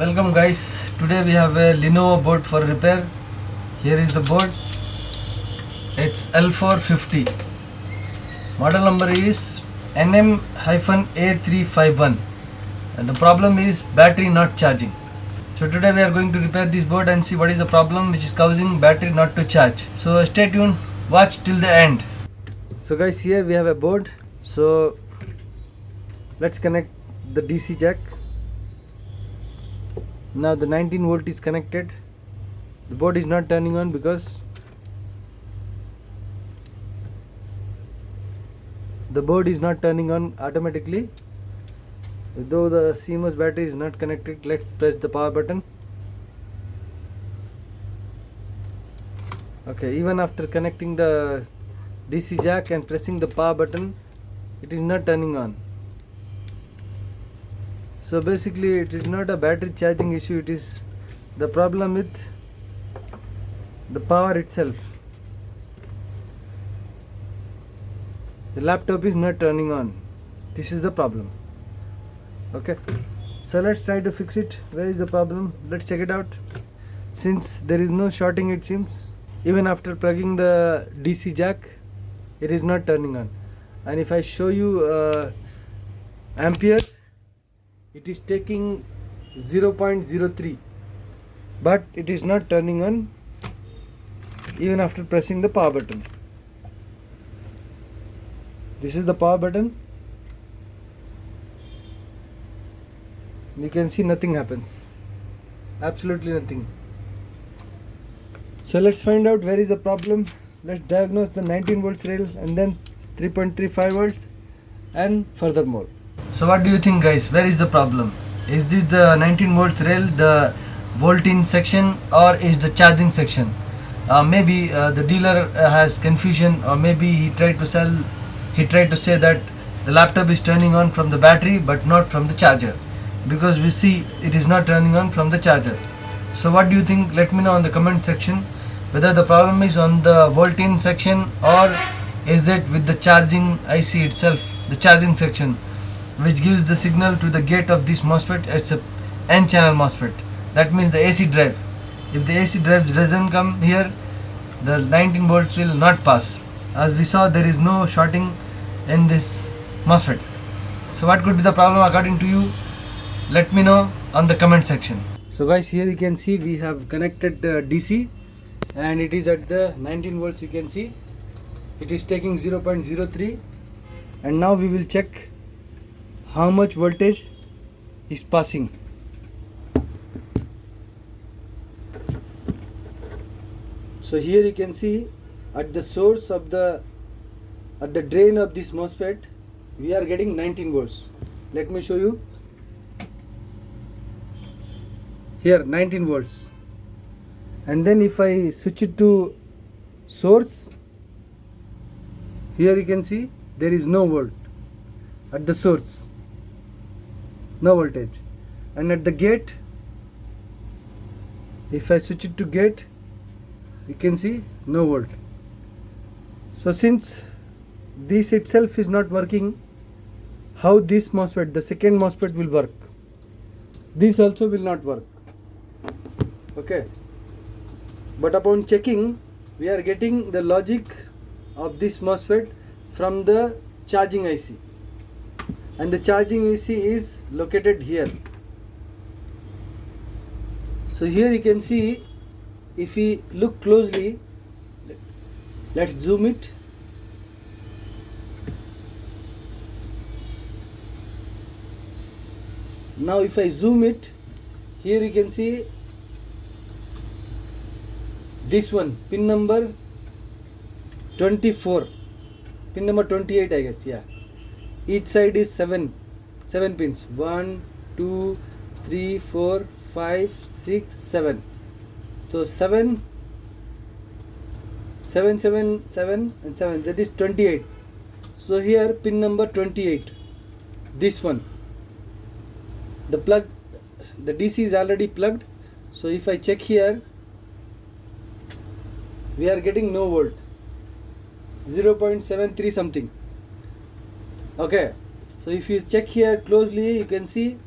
Welcome guys, today we have a Lenovo board for repair. Here is the board. It's L450. Model number is NM-A351 and the problem is battery not charging. So today we are going to repair this board and see what is the problem which is causing battery not to charge. So stay tuned, watch till the end. So guys, here we have a board. So let's connect the DC jack. Now the 19 volt is connected. The board is not turning on because the board is not turning on automatically. Though the CMOS battery is not connected, let's press the power button. Okay, even after connecting the DC jack and pressing the power button, it is not turning on. So basically it is not a battery charging issue, it is the problem with the power itself. The laptop is not turning on. This is the problem. Okay, so let's try to fix it. Where is the problem? Let's check it out. Since there is no shorting, it seems, even after plugging the DC jack, it is not turning on. And if I show you ampere, it is taking 0.03, but it is not turning on even after pressing the power button. This is the power button. You can see nothing happens, absolutely nothing. So let's find out where is the problem. Let's diagnose the 19 volts rail and then 3.35 volts and furthermore. So what do you think guys, where is the problem? Is this the 19 volts rail, the volt in section, or is the charging section? Maybe the dealer has confusion, or maybe he tried to say that the laptop is turning on from the battery but not from the charger, because we see it is not turning on from the charger. So what do you think? Let me know in the comment section whether the problem is on the volt in section or is it with the charging IC itself, the charging section, which gives the signal to the gate of this MOSFET. It's a N channel MOSFET. That means the AC drive. If the AC drive doesn't come here, the 19 volts will not pass. As we saw, there is no shorting in this MOSFET. So what could be the problem according to you? Let me know on the comment section. So guys, here you can see we have connected DC and it is at the 19 volts. You can see it is taking 0.03, and now we will check how much voltage is passing. So here you can see at the source of the drain of this MOSFET we are getting 19 volts. Let me show you. Here 19 volts, and then if I switch it to source, here you can see there is no volt at the source, no voltage. And at the gate, if I switch it to gate, you can see no volt. So since this itself is not working, how this MOSFET, the second MOSFET, will work? This also will not work. Okay, but upon checking, we are getting the logic of this MOSFET from the charging IC, and the charging IC is located here. So here you can see, if we look closely, let's zoom it. Now if I zoom it, here you can see this one, pin number 24, pin number 28 I guess, yeah. Each side is 7 pins, 1, 2, 3, 4, 5, 6, 7. So 7, 7, 7, 7 and 7, that is 28. So here pin number 28, this one, the plug, the DC is already plugged. So if I check here, we are getting no volt, 0.73 something. Okay, so if you check here closely, you can see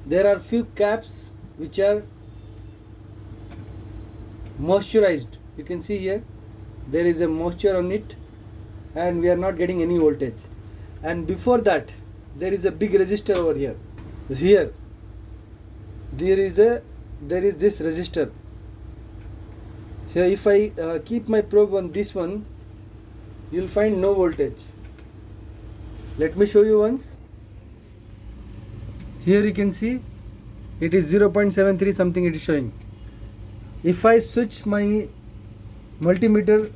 there are few caps which are moisturized. You can see here there is a moisture on it and we are not getting any voltage. And before that there is a big resistor over here. Here there is this resistor. Here if I keep my probe on this one, you will find no voltage. Let me show you once. Here you can see it is 0.73 something it is showing. If I switch my multimeter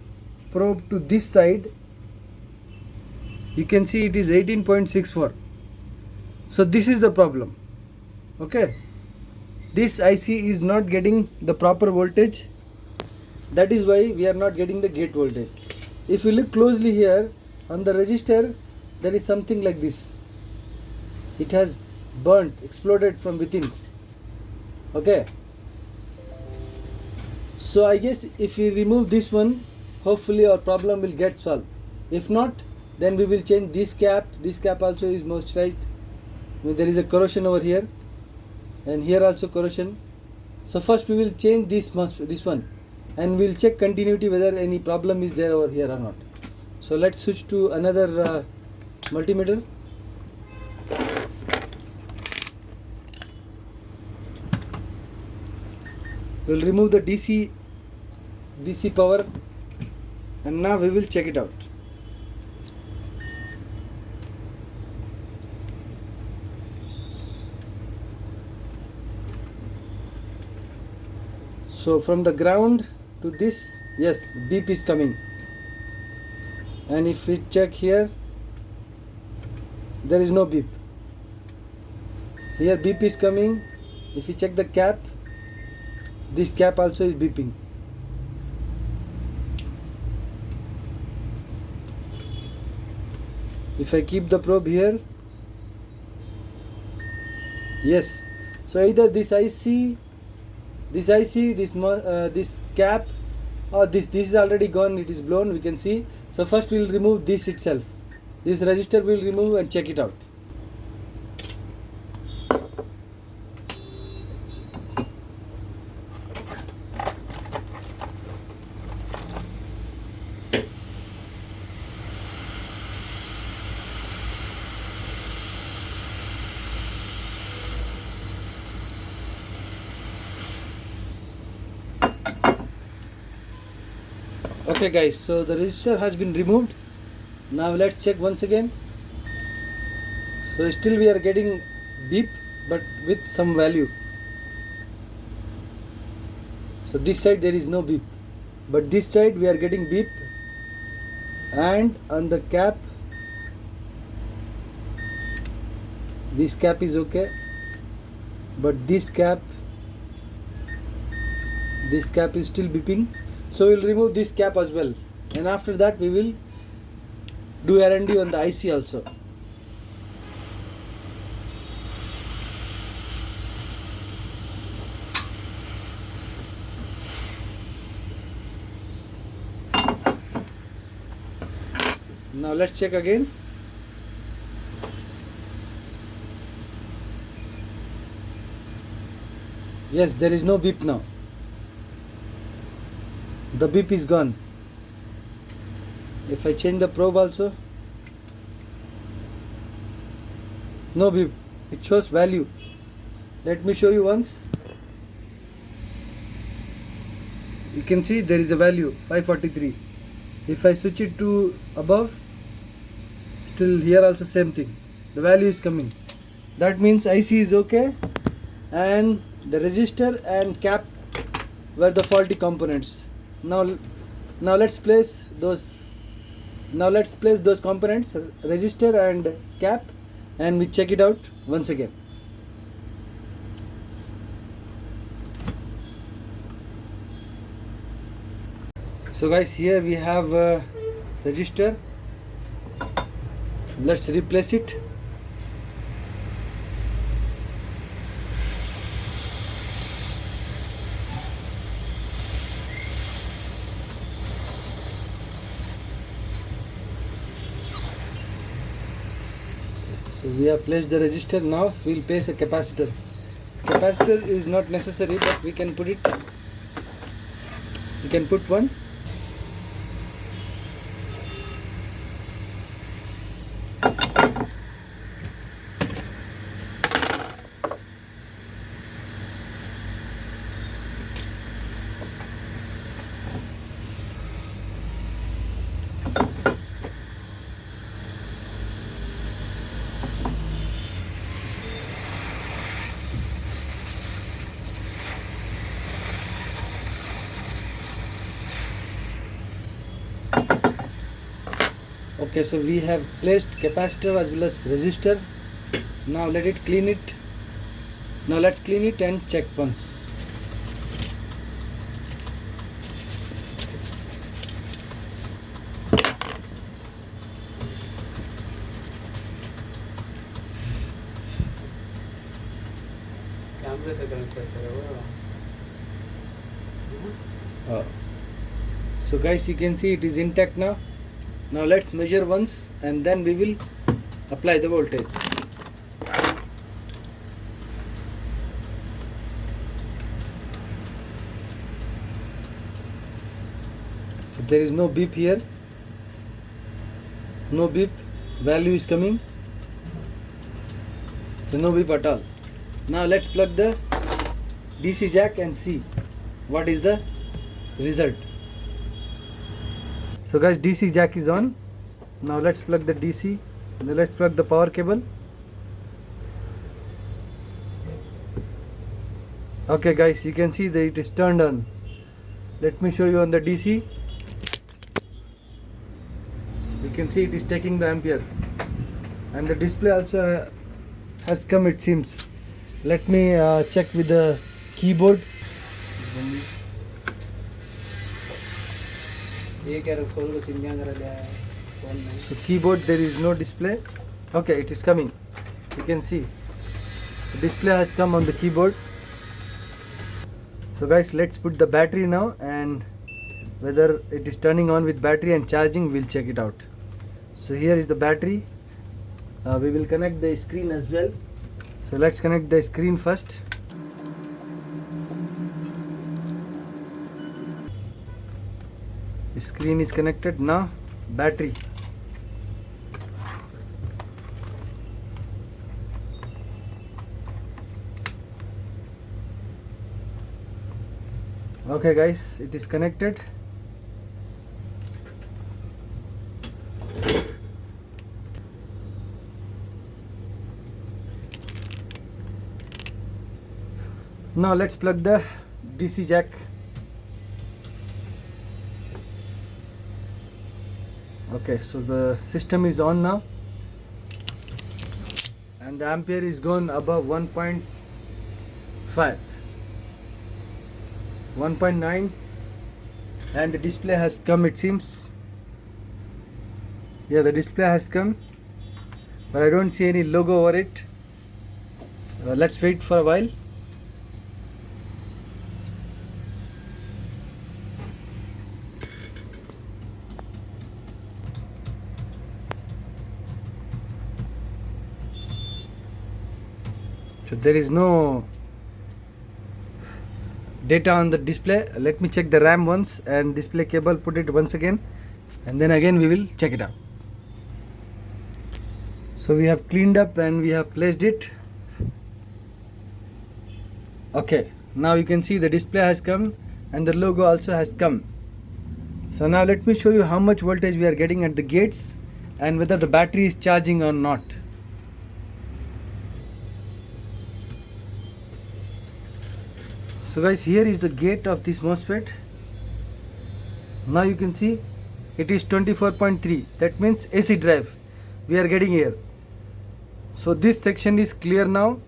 probe to this side, you can see it is 18.64. So this is the problem. Okay, this IC is not getting the proper voltage. That is why we are not getting the gate voltage. If you look closely here on the resistor, there is something like this. It has burnt, exploded from within. Okay, so I guess if we remove this one, hopefully our problem will get solved. If not, then we will change this cap. This cap also is moisturized. There is a corrosion over here and here also corrosion. So first we will change this one and we will check continuity whether any problem is there over here or not. So let's switch to another multimeter. We will remove the DC power and now we will check it out. So from the ground to this, yes, beep is coming. And if we check here, there is no beep. Here beep is coming. If we check the cap, this cap also is beeping. If I keep the probe here, yes. So either this IC, this cap, or this is already gone. It is blown. We can see. So first we will remove this itself. This resistor we will remove and check it out. Okay guys, so the resistor has been removed. Now let's check once again. So still we are getting beep but with some value. So this side there is no beep, but this side we are getting beep, and on the cap, this cap is okay, but this cap is still beeping. So we will remove this cap as well, and after that we will do R&D on the IC also. Now let's check again. Yes, there is no beep now. The beep is gone. If I change the probe also, no beep. It shows value. Let me show you once. You can see there is a value 543. If I switch it to above, still here also same thing. The value is coming. That means IC is okay, and the resistor and cap were the faulty components. Now let's place those components, resistor and cap, and we check it out once again. So guys, here we have a resistor. Let's replace it. So we have placed the resistor. Now we will place a capacitor. capacitor is not necessary, but we can put it. We can put one. Okay, so we have placed capacitor as well as resistor. Now let it clean it. Now let's clean it and check once. So guys, you can see it is intact now. Now let's measure once and then we will apply the voltage. So there is no beep here. No beep. Value is coming. So no beep at all. Now let's plug the DC jack and see what is the result. So guys, DC jack is on. Now let's plug the DC. Now let's plug the power cable. Okay guys, you can see that it is turned on. Let me show you on the DC. You can see it is taking the ampere. And the display also has come, it seems. Let me check with the keyboard. So keyboard, there is no display. Okay, it is coming. You can see the display has come on the keyboard. So guys, let's put the battery now, and whether it is turning on with battery and charging, we'll check it out. So here is the battery. We will connect the screen as well. So let's connect the screen first. The screen is connected. Now battery. Okay guys, it is connected. Now let's plug the DC jack. Okay, so the system is on now, and the ampere is gone above 1.5, 1.9, and the display has come, it seems. Yeah, the display has come, but I don't see any logo over it. Let's wait for a while. So there is no data on the display. Let me check the RAM once and display cable, put it once again, and then again we will check it out. So we have cleaned up and we have placed it. Okay, now you can see the display has come and the logo also has come. So now let me show you how much voltage we are getting at the gates and whether the battery is charging or not. So guys, here is the gate of this MOSFET. Now you can see it is 24.3. That means AC drive we are getting here. So this section is clear now,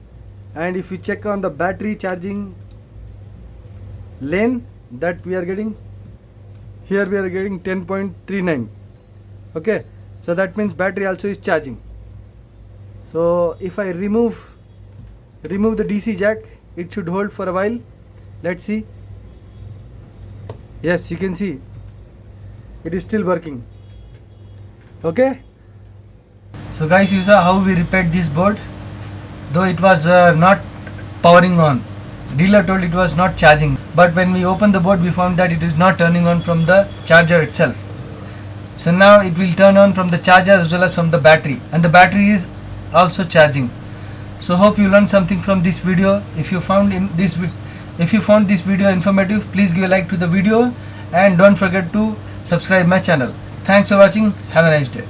and if you check on the battery charging lane, that we are getting here, we are getting 10.39. okay, so that means battery also is charging. So if I remove the DC jack, it should hold for a while. Let's see. Yes, you can see it is still working. Okay, so guys, you saw how we repaired this board. Though it was not powering on. Dealer told it was not charging, but when we opened the board we found that it is not turning on from the charger itself. So now it will turn on from the charger as well as from the battery, and the battery is also charging. So hope you learned something from this video. If you found this video informative, please give a like to the video and don't forget to subscribe my channel. Thanks for watching. Have a nice day.